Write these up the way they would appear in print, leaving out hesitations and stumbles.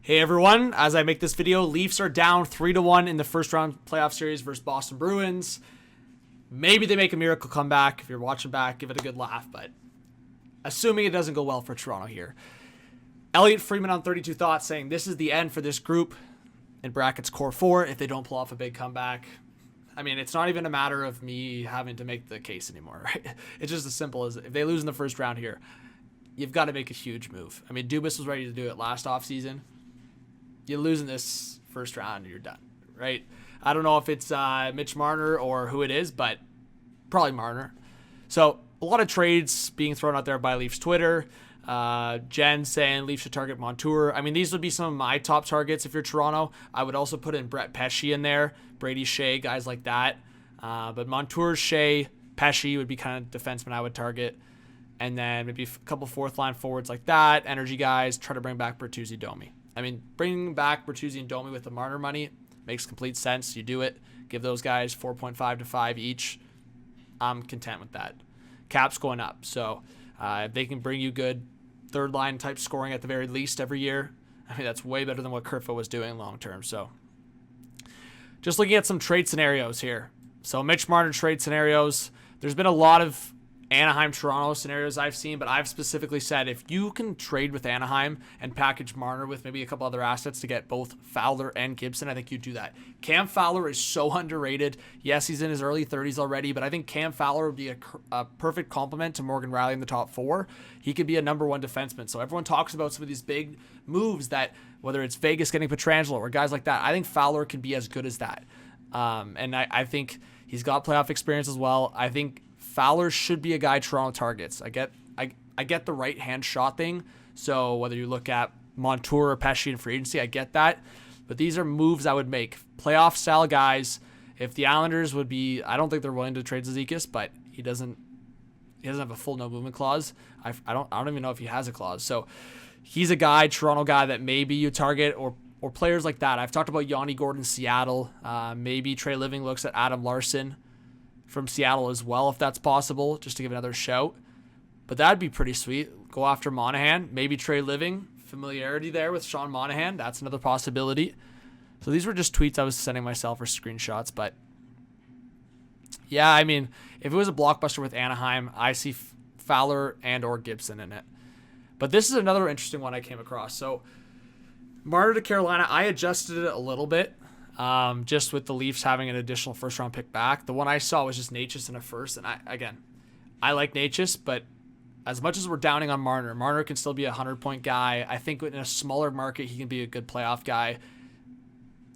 Hey everyone, as I make this video, Leafs are down 3-1 in the first round playoff series versus Boston Bruins. Maybe they make a miracle comeback. If you're watching back, give it a good laugh, but assuming it doesn't go well for Toronto here. Elliotte Friedman on 32 Thoughts saying this is the end for this group, in brackets core 4, if they don't pull off a big comeback. I mean, it's not even a matter of me having to make the case anymore, right? It's just as simple as if they lose in the first round here, you've got to make a huge move. I mean, Dubas was ready to do it last offseason. You lose in this first round and you're done, right? I don't know if it's Mitch Marner or who it is, but probably Marner. So a lot of trades being thrown out there by Leafs Twitter. Jen saying Leafs should target Montour. I mean, these would be some of my top targets if you're Toronto. I would also put in Brett Pesce in there, Brady Shea, guys like that. But Montour, Shea, Pesce would be kind of defensemen I would target. And then maybe a couple fourth line forwards like that, energy guys, try to bring back Bertuzzi, Domi. I mean, bringing back Bertuzzi and Domi with the Marner money makes complete sense. You do it. Give those guys 4.5 to 5 each. I'm content with that. Cap's going up. So if they can bring you good third line type scoring at the very least every year, I mean, that's way better than what Kerfoot was doing long term. So just looking at some trade scenarios here. So Mitch Marner trade scenarios. There's been a lot of Anaheim Toronto scenarios I've seen, but I've specifically said if you can trade with Anaheim and package Marner with maybe a couple other assets to get both Fowler and Gibson, I think you do that. Cam Fowler is so underrated. Yes, he's in his early 30s already, but I think Cam Fowler would be a perfect complement to Morgan Rielly in the top 4. He could be a number 1 defenseman. So everyone talks about some of these big moves that, whether it's Vegas getting Pietrangelo or guys like that, I think Fowler can be as good as that. And I think he's got playoff experience as well. I think Fowler should be a guy Toronto targets. I get the right hand shot thing. So whether you look at Montour or Pesce in free agency, I get that. But these are moves I would make. Playoff style guys. If the Islanders would be, I don't think they're willing to trade Zizekas, but he doesn't have a full no movement clause. I don't even know if he has a clause. So he's a guy, Toronto guy that maybe you target or players like that. I've talked about Yanni Gordon, Seattle. Maybe Trey Living looks at Adam Larson from Seattle as well, if that's possible, just to give another shout. But that'd be pretty sweet. Go after Monahan. Maybe Trey Living. Familiarity there with Sean Monahan. That's another possibility. So these were just tweets I was sending myself or screenshots. But yeah, I mean, if it was a blockbuster with Anaheim, I see Fowler and or Gibson in it. But this is another interesting one I came across. So Marner to Carolina, I adjusted it a little bit. Just with the Leafs having an additional first-round pick back. The one I saw was just Natchez in a first, and I like Natchez, but as much as we're downing on Marner can still be a 100-point guy. I think in a smaller market, he can be a good playoff guy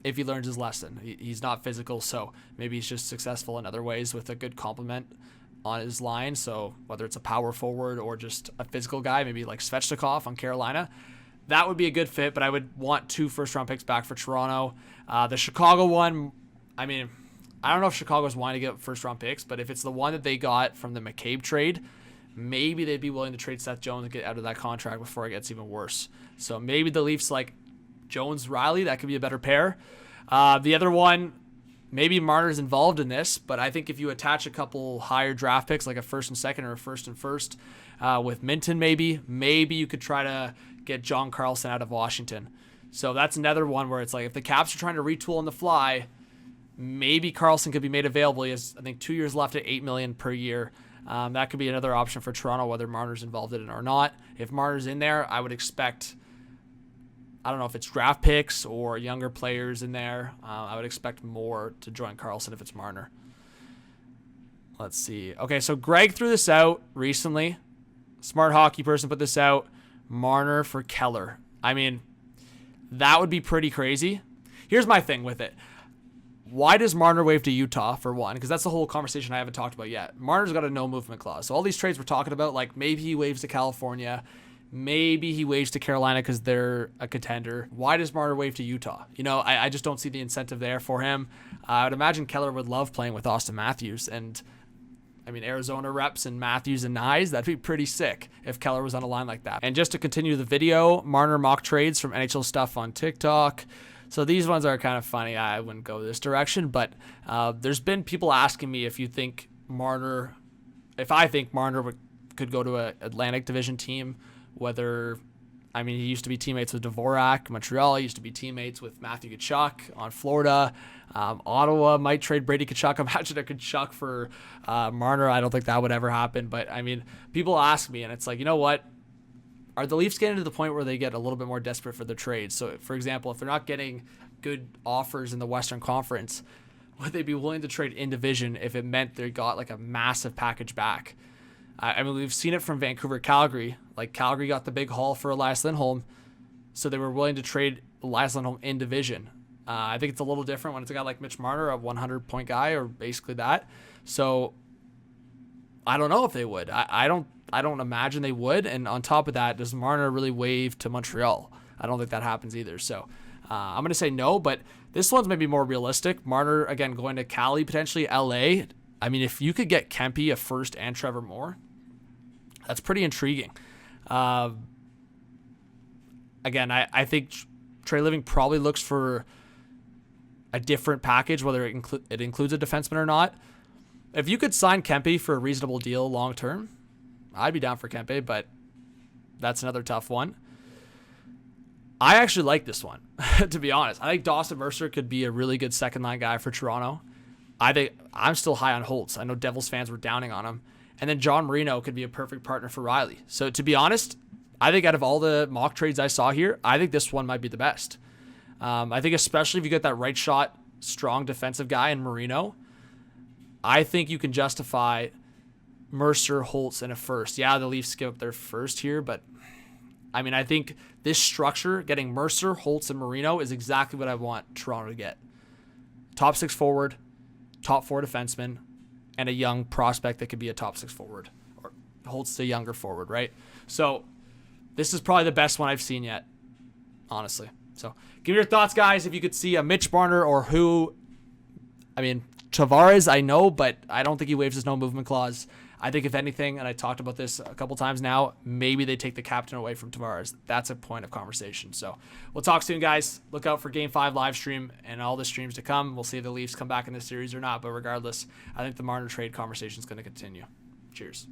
if he learns his lesson. He's not physical, so maybe he's just successful in other ways with a good complement on his line. So whether it's a power forward or just a physical guy, maybe like Svechnikov on Carolina, that would be a good fit, but I would want 2 first-round picks back for Toronto. The Chicago one, I mean, I don't know if Chicago's wanting to get first-round picks, but if it's the one that they got from the McCabe trade, maybe they'd be willing to trade Seth Jones and get out of that contract before it gets even worse. So maybe the Leafs like Jones-Riley. That could be a better pair. The other one, maybe Marner's involved in this, but I think if you attach a couple higher draft picks, like a first and second or a first and first, with Minton maybe you could try to get John Carlson out of Washington. So that's another one where it's like if the Caps are trying to retool on the fly, maybe Carlson could be made available. He has, I think, 2 years left at $8 million per year. That could be another option for Toronto, whether Marner's involved in it or not. If Marner's in there, I would expect, I don't know if it's draft picks or younger players in there. I would expect more to join Carlson if it's Marner. Let's see. Okay, so Greg threw this out recently. Smart hockey person put this out. Marner for Keller. I mean, that would be pretty crazy. Here's my thing with it. Why does Marner wave to Utah, for one? Because that's the whole conversation I haven't talked about yet. Marner's got a no-movement clause. So all these trades we're talking about, like maybe he waves to California, maybe he waves to Carolina because they're a contender. Why does Marner wave to Utah? You know, I just don't see the incentive there for him. I would imagine Keller would love playing with Austin Matthews, and I mean, Arizona reps and Matthews and Nyes, that'd be pretty sick if Keller was on a line like that. And just to continue the video, Marner mock trades from NHL Stuff on TikTok. So these ones are kind of funny. I wouldn't go this direction, but there's been people asking me if I think Marner could go to an Atlantic Division team, whether I mean, he used to be teammates with Dvorak. Montreal, he used to be teammates with Matthew Tkachuk on Florida. Ottawa might trade Brady Tkachuk. Imagine a Tkachuk for Marner. I don't think that would ever happen. But, I mean, people ask me, and it's like, you know what? Are the Leafs getting to the point where they get a little bit more desperate for their trades? So, for example, if they're not getting good offers in the Western Conference, would they be willing to trade in division if it meant they got like a massive package back? I mean, we've seen it from Vancouver, Calgary. Like, Calgary got the big haul for Elias Lindholm, so they were willing to trade Elias Lindholm in division. I think it's a little different when it's a guy like Mitch Marner, a 100-point guy, or basically that. So I don't know if they would. I don't imagine they would. And on top of that, does Marner really wave to Montreal? I don't think that happens either. So I'm going to say no, but this one's maybe more realistic. Marner, again, going to Cali, potentially LA. I mean, if you could get Kempe, a first, and Trevor Moore, that's pretty intriguing. Again, I think Trey Living probably looks for a different package, whether it includes a defenseman or not. If you could sign Kempe for a reasonable deal long term, I'd be down for Kempe, but that's another tough one. I actually like this one, to be honest. I think Dawson Mercer could be a really good second-line guy for Toronto. I think I'm still high on Holtz. I know Devils fans were downing on him. And then John Marino could be a perfect partner for Riley. So to be honest, I think out of all the mock trades I saw here, I think this one might be the best. I think especially if you get that right shot, strong defensive guy in Marino, I think you can justify Mercer, Holtz, and a first. Yeah, the Leafs give up their first here, but I mean, I think this structure, getting Mercer, Holtz, and Marino, is exactly what I want Toronto to get. Top 6 forward, top 4 defenseman, and a young prospect that could be a top 6 forward, or Holtz a younger forward, right? So this is probably the best one I've seen yet, honestly. So give me your thoughts, guys. If you could see a Mitch Marner or who, I mean, Tavares, I know, but I don't think he waives his no movement clause. I think if anything, and I talked about this a couple times now, maybe they take the captain away from Tavares. That's a point of conversation. So we'll talk soon, guys. Look out for Game 5 live stream and all the streams to come. We'll see if the Leafs come back in this series or not. But regardless, I think the Marner trade conversation is going to continue. Cheers.